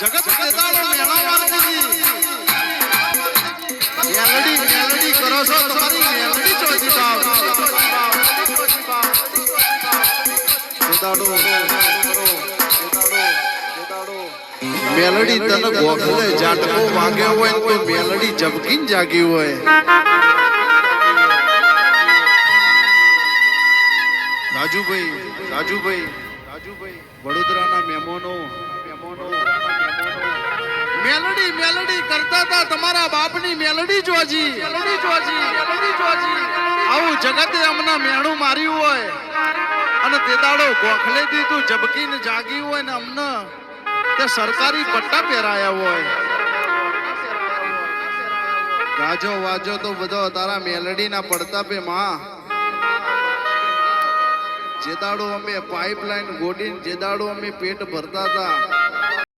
જગત દેદાળો મેળા મારતી મેલડી કરો છો તમારી મેલડી ચોજી બાપ દેદાડો મેલડી તને ગોખલે જાટકો વાગ્યો હોય તો મેલડી જબકીન જાગી હોય રાજુભાઈ વડોદરાના મહેમાનો મેલડી કરતા હતા તમારા બાપની મેલડી જોજી આવું જગતે અમને મેણું માર્યું હોય અને તે દાડો ગોખલે દીધું જબકીને જાગી હોય ને અમને તે સરકારી પટ્ટા પહેરાયા હોય ગાજો વાજો તો બધો તારા મેલડીના પડતા પે માં જે દાડો અમે પાઇપલાઇન ગોડીને જે દાડો અમે પેટ ભરતા હતા